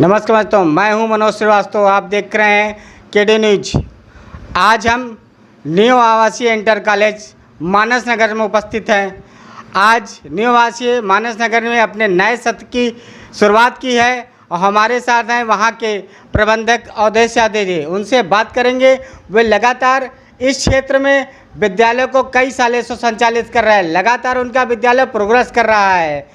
नमस्कार दोस्तों, मैं हूं मनोज श्रीवास्तव। आप देख रहे हैं केडी न्यूज। आज हम न्यू आवासीय इंटर कॉलेज मानस नगर में उपस्थित हैं। आज न्यू आवासीय मानस नगर में अपने नए सत्र की शुरुआत की है और हमारे साथ हैं वहां के प्रबंधक अवधेश यादव जी। उनसे बात करेंगे। वे लगातार इस क्षेत्र में विद्यालय को कई सालों से संचालित कर रहे हैं। लगातार उनका विद्यालय प्रोग्रेस कर रहा है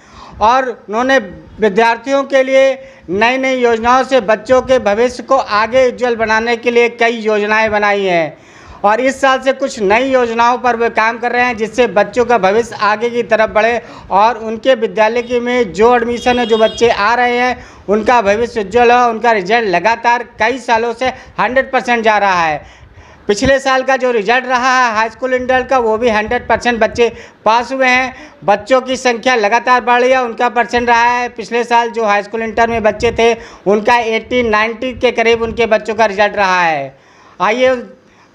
और उन्होंने विद्यार्थियों के लिए नई नई योजनाओं से बच्चों के भविष्य को आगे उज्जवल बनाने के लिए कई योजनाएं बनाई हैं और इस साल से कुछ नई योजनाओं पर वे काम कर रहे हैं जिससे बच्चों का भविष्य आगे की तरफ बढ़े और उनके विद्यालय के में जो एडमिशन है, जो बच्चे आ रहे हैं, उनका भविष्य उज्जवल हो। उनका रिजल्ट लगातार कई सालों से 100% जा रहा है। पिछले साल का जो रिजल्ट रहा है हाई स्कूल इंटर का, वो भी 100% बच्चे पास हुए हैं। बच्चों की संख्या लगातार बढ़ रही है, उनका परसेंट रहा है। पिछले साल जो हाई स्कूल इंटर में बच्चे थे उनका 80-90 के करीब उनके बच्चों का रिजल्ट रहा है। आइए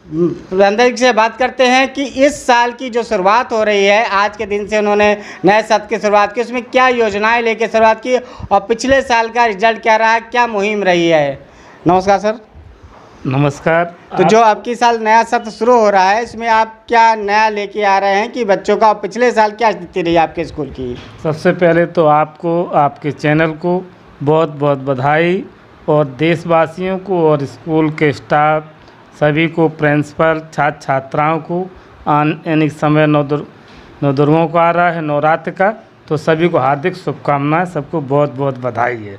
प्रबंधक से बात करते हैं कि इस साल की जो शुरुआत हो रही है, आज के दिन से उन्होंने नए सत्र की शुरुआत की, उसमें क्या योजनाएँ लेकर शुरुआत की और पिछले साल का रिजल्ट क्या रहा है, क्या मुहिम रही है। नमस्कार सर। नमस्कार। तो जो आपकी साल नया सत्र शुरू हो रहा है, इसमें आप क्या नया लेके आ रहे हैं कि बच्चों का पिछले साल क्या स्थिति रही आपके स्कूल की। सबसे पहले तो आपको, आपके चैनल को बहुत बहुत बधाई और देशवासियों को और स्कूल के स्टाफ सभी को, प्रिंसिपल, छात्र छात्राओं को यानी समय नवदुर्गों को आ रहा है नवरात्र का, तो सभी को हार्दिक शुभकामनाएं, सबको बहुत बहुत बधाई है।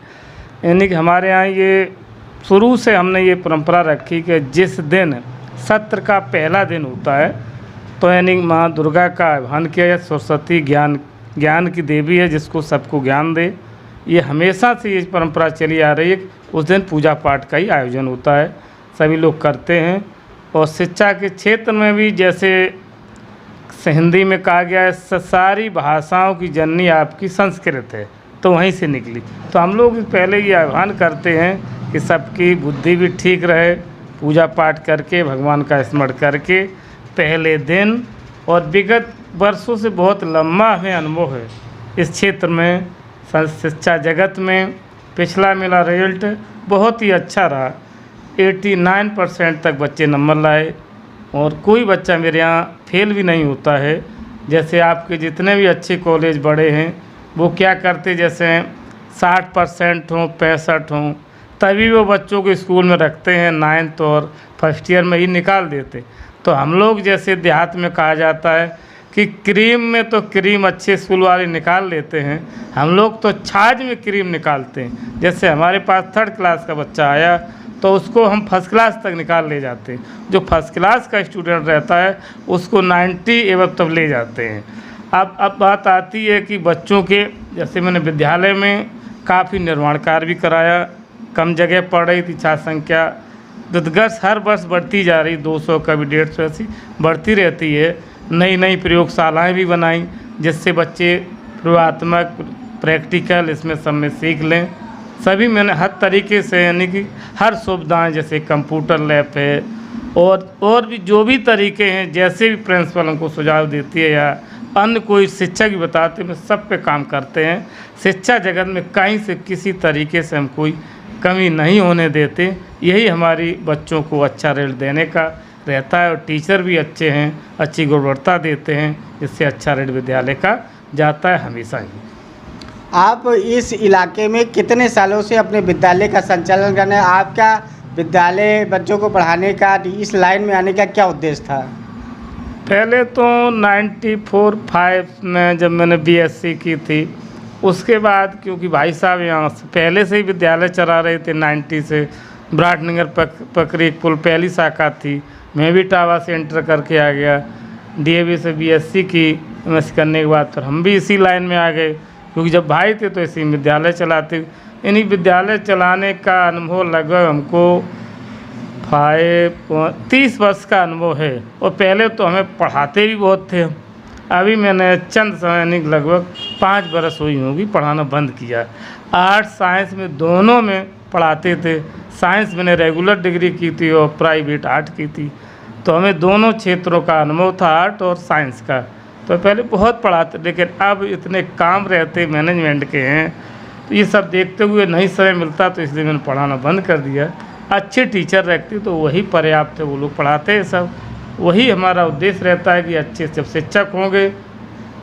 यानी कि हमारे यहाँ ये शुरू से हमने ये परंपरा रखी कि जिस दिन सत्र का पहला दिन होता है तो यानी माँ दुर्गा का आह्वान किया जाए। सरस्वती ज्ञान की देवी है, जिसको सबको ज्ञान दे। ये हमेशा से ये परंपरा चली आ रही है। उस दिन पूजा पाठ का ही आयोजन होता है, सभी लोग करते हैं। और शिक्षा के क्षेत्र में भी जैसे हिंदी में कहा गया है, सारी भाषाओं की जननी आपकी संस्कृत है, तो वहीं से निकली। तो हम लोग पहले ये आह्वान करते हैं कि सबकी बुद्धि भी ठीक रहे, पूजा पाठ करके, भगवान का स्मरण करके पहले दिन। और विगत वर्षों से बहुत लंबा हमें अनुभव है इस क्षेत्र में, शिक्षा जगत में। पिछला मेरा रिजल्ट बहुत ही अच्छा रहा, 89% तक बच्चे नंबर लाए और कोई बच्चा मेरे यहाँ फेल भी नहीं होता है। जैसे आपके जितने भी अच्छे कॉलेज बड़े हैं वो क्या करते, जैसे 60% हों, 65 हों, तभी वो बच्चों को स्कूल में रखते हैं, 9th और फर्स्ट ईयर में ही निकाल देते। तो हम लोग जैसे देहात में कहा जाता है कि क्रीम में तो क्रीम अच्छे स्कूल वाले निकाल लेते हैं, हम लोग तो छाछ में क्रीम निकालते हैं। जैसे हमारे पास 3rd क्लास का बच्चा आया तो उसको हम फर्स्ट क्लास तक निकाल ले जाते हैं। जो फर्स्ट क्लास का स्टूडेंट रहता है उसको 90 एवं तब ले जाते हैं। अब बात आती है कि बच्चों के, जैसे मैंने विद्यालय में काफ़ी निर्माण कार्य भी कराया। कम जगह पड़ रही थी, छात्र संख्या दुर्गस हर वर्ष बढ़ती जा रही, 200 कभी 150 ऐसी बढ़ती रहती है। नई नई प्रयोगशालाएं भी बनाई जिससे बच्चे प्रयोगात्मक, प्रैक्टिकल इसमें सब में सीख लें। सभी मैंने हर तरीके से, यानी कि हर सुविधाएं, जैसे कंप्यूटर लैब है और भी जो भी तरीके हैं, जैसे भी प्रिंसिपल हमको सुझाव देती है या अन्य कोई शिक्षक भी बताते हैं, सब पे काम करते हैं। शिक्षा जगत में कहीं से किसी तरीके से हम कोई कमी नहीं होने देते। यही हमारी बच्चों को अच्छा रिजल्ट देने का रहता है और टीचर भी अच्छे हैं, अच्छी गुणवत्ता देते हैं, जिससे अच्छा रिजल्ट विद्यालय का जाता है हमेशा ही। आप इस इलाके में कितने सालों से अपने विद्यालय का संचालन कर रहे हैं? आपका विद्यालय बच्चों को पढ़ाने का, इस लाइन में आने का क्या उद्देश्य था? पहले तो 94-5 में जब मैंने BSc की थी, उसके बाद क्योंकि भाई साहब यहाँ से पहले से ही विद्यालय चला रहे थे, 90 से विराटनगर पकरी पुल पहली शाखा थी। मैं भी टावा से इंटर करके आ गया, DAV से BSc की MS करने के बाद फिर हम भी इसी लाइन में आ गए, क्योंकि जब भाई थे तो इसी विद्यालय चलाते। इन्हीं विद्यालय चलाने का अनुभव लगभग हमको 30 वर्ष का अनुभव है। और पहले तो हमें पढ़ाते भी बहुत थे। अभी मैंने चंद समय यानी लगभग 5 बरस हुई होगी पढ़ाना बंद किया। आर्ट्स साइंस में दोनों में पढ़ाते थे। साइंस मैंने रेगुलर डिग्री की थी और प्राइवेट आर्ट की थी, तो हमें दोनों क्षेत्रों का अनुभव था, आर्ट और साइंस का। तो पहले बहुत पढ़ाते, लेकिन अब इतने काम रहते मैनेजमेंट के हैं तो ये सब देखते हुए नहीं समय मिलता, तो इसलिए मैंने पढ़ाना बंद कर दिया। अच्छे टीचर रहते तो वही पर्याप्त है, वो लोग पढ़ाते हैं सब। वही हमारा उद्देश्य रहता है कि अच्छे जब शिक्षक होंगे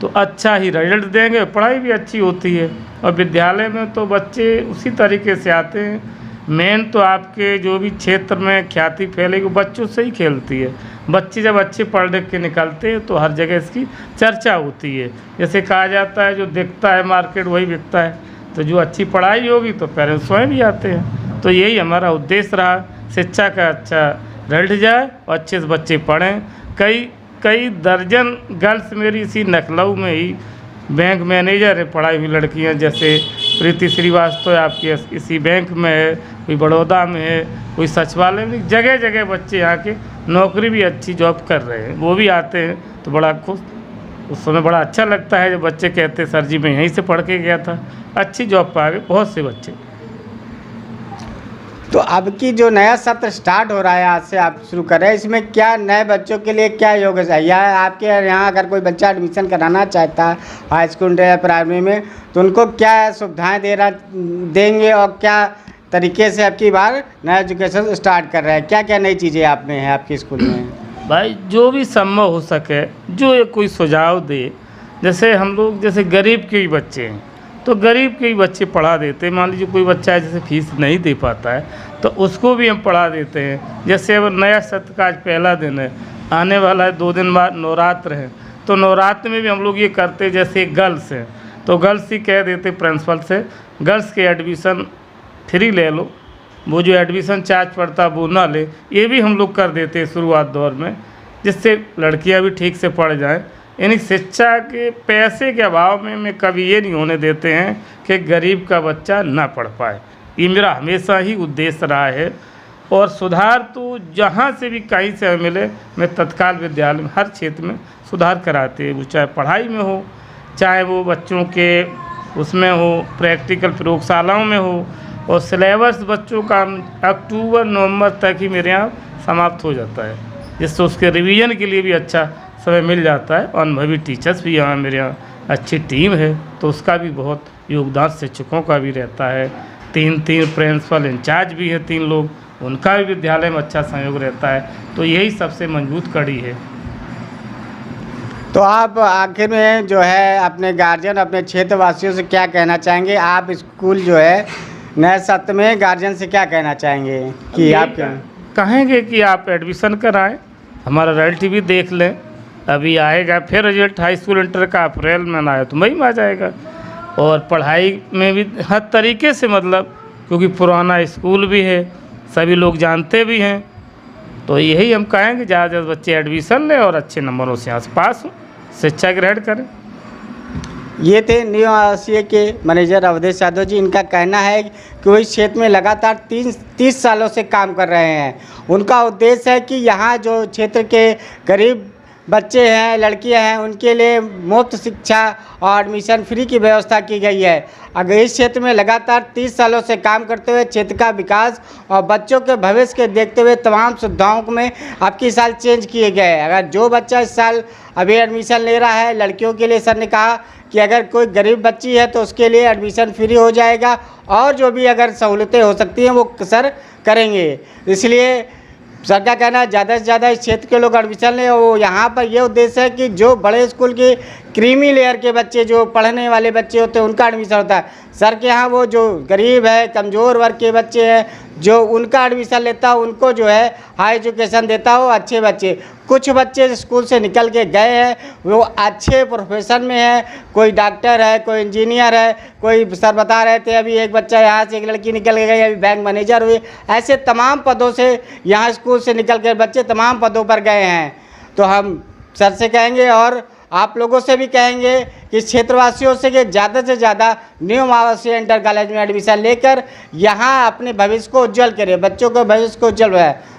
तो अच्छा ही रिजल्ट देंगे, पढ़ाई भी अच्छी होती है। और विद्यालय में तो बच्चे उसी तरीके से आते हैं। मेन तो आपके जो भी क्षेत्र में ख्याति फैलेगी बच्चों से ही खेलती है। बच्चे जब अच्छे पढ़ लिख के निकलते हैं तो हर जगह इसकी चर्चा होती है। जैसे कहा जाता है जो दिखता है मार्केट वही बिकता है, तो जो अच्छी पढ़ाई होगी तो पेरेंट्स स्वयं भी आते हैं। तो यही हमारा उद्देश्य रहा, शिक्षा का अच्छा रिजल्ट जाए और अच्छे से बच्चे पढ़ें। कई दर्जन गर्ल्स मेरी इसी लखनऊ में ही बैंक मैनेजर है, पढ़ाई हुई लड़कियां, जैसे प्रीति श्रीवास्तव आपकी इसी बैंक में है, कोई बड़ौदा में है, कोई सचिवालय में, जगह जगह बच्चे यहाँ के नौकरी भी अच्छी जॉब कर रहे हैं। वो भी आते हैं तो बड़ा खुश, उस समय बड़ा अच्छा लगता है जब बच्चे कहते हैं सर जी मैं यहीं से पढ़ के गया था, अच्छी जॉब पा गए बहुत से बच्चे। तो अब की जो नया सत्र स्टार्ट हो रहा है, आज से आप शुरू कर रहे हैं, इसमें क्या नए बच्चों के लिए क्या योग है? या आपके यहाँ अगर कोई बच्चा एडमिशन कराना चाहता है हाई स्कूल या प्राइमरी में, तो उनको क्या सुविधाएं देंगे और क्या तरीके से आपकी बार नया एजुकेशन स्टार्ट कर रहे हैं? क्या क्या नई चीज़ें आप में हैं आपके स्कूल में? भाई जो भी संभव हो सके, जो एक कोई सुझाव दे। जैसे हम लोग जैसे गरीब के ही बच्चे हैं तो गरीब के ही बच्चे पढ़ा देते हैं। मान लीजिए कोई बच्चा है जैसे फीस नहीं दे पाता है तो उसको भी हम पढ़ा देते हैं। जैसे अब नया सत्र का आज पहला दिन है, आने वाला है 2 दिन बाद नवरात्र है, तो नवरात्र में भी हम लोग ये करते, जैसे गर्ल्स हैं तो गर्ल्स ही कह देते प्रिंसिपल से गर्ल्स के एडमिशन फ्री ले लो, वो जो एडमिशन चार्ज पड़ता वो ना ले। ये भी हम लोग कर देते हैं शुरुआत दौर में, जिससे लड़कियां भी ठीक से पढ़ जाएं। यानी शिक्षा के पैसे के अभाव में मैं कभी ये नहीं होने देते हैं कि गरीब का बच्चा ना पढ़ पाए। ये मेरा हमेशा ही उद्देश्य रहा है। और सुधार तो जहाँ से भी कहीं से हमें मिले, मैं तत्काल विद्यालय में हर क्षेत्र में सुधार कराते हैं, वो चाहे पढ़ाई में हो, चाहे वो बच्चों के उसमें हो, प्रैक्टिकल प्रयोगशालाओं में हो। और सिलेबस बच्चों का अक्टूबर नवंबर तक ही मेरे यहाँ समाप्त हो जाता है, जिससे उसके रिवीजन के लिए भी अच्छा समय मिल जाता है। और अनुभवी टीचर्स भी यहाँ मेरे यहाँ अच्छी टीम है, तो उसका भी बहुत योगदान शिक्षकों का भी रहता है। 3 प्रिंसिपल इंचार्ज भी है 3 लोग, उनका भी विद्यालय में अच्छा सहयोग रहता है। तो यही सबसे मजबूत कड़ी है। तो आप आखिर में जो है अपने गार्जियन, अपने क्षेत्रवासियों से क्या कहना चाहेंगे? आप स्कूल जो है नए सत्र में गार्जियन से क्या कहना चाहेंगे कि आप क्या कहेंगे कि आप एडमिशन कराएं, हमारा रिजल्ट भी देख लें। अभी आएगा फिर रिजल्ट हाई स्कूल इंटर का, अप्रैल में आया तो मई में आ जाएगा। और पढ़ाई में भी हर तरीके से, मतलब क्योंकि पुराना स्कूल भी है, सभी लोग जानते भी हैं, तो यही हम कहेंगे ज़्यादा से ज़्यादा बच्चे एडमिशन लें और अच्छे नंबरों से यहाँ से पास हों, शिक्षा ग्रहण करें। ये थे न्यू आवासीय के मैनेजर अवधेश यादव जी। इनका कहना है कि वो इस क्षेत्र में लगातार 30 सालों से काम कर रहे हैं। उनका उद्देश्य है कि यहाँ जो क्षेत्र के गरीब बच्चे हैं, लड़कियां हैं, उनके लिए मुफ्त शिक्षा और एडमिशन फ्री की व्यवस्था की गई है। अगर इस क्षेत्र में लगातार 30 सालों से काम करते हुए क्षेत्र का विकास और बच्चों के भविष्य के देखते हुए तमाम सुविधाओं में आपकी साल चेंज किए गए। अगर जो बच्चा इस साल अभी एडमिशन ले रहा है, लड़कियों के लिए सर ने कहा कि अगर कोई गरीब बच्ची है तो उसके लिए एडमिशन फ्री हो जाएगा, और जो भी अगर सहूलतें हो सकती हैं वो सर करेंगे। इसलिए सर का कहना है ज़्यादा से ज़्यादा इस क्षेत्र के लोग एडमिशन लें। और यहाँ पर यह उद्देश्य है कि जो बड़े स्कूल के क्रीमी लेयर के बच्चे, जो पढ़ने वाले बच्चे होते हैं, उनका एडमिशन होता है। सर के यहाँ वो जो गरीब है, कमज़ोर वर्ग के बच्चे हैं, जो उनका एडमिशन लेता हो, उनको जो है हाई एजुकेशन देता हो, अच्छे बच्चे। कुछ बच्चे स्कूल से निकल के गए हैं, वो अच्छे प्रोफेशन में है, कोई डॉक्टर है, कोई इंजीनियर है, कोई सर बता रहे थे अभी एक बच्चा यहाँ से, एक लड़की निकल के गई अभी बैंक मैनेजर हुई। ऐसे तमाम पदों से यहाँ स्कूल से निकल के बच्चे तमाम पदों पर गए हैं। तो हम सर से कहेंगे और आप लोगों से भी कहेंगे कि क्षेत्रवासियों से कि ज़्यादा से ज़्यादा न्यू आवासीय इंटर कॉलेज में एडमिशन लेकर यहाँ अपने भविष्य को उज्जवल करें, बच्चों के भविष्य को उज्जवल है।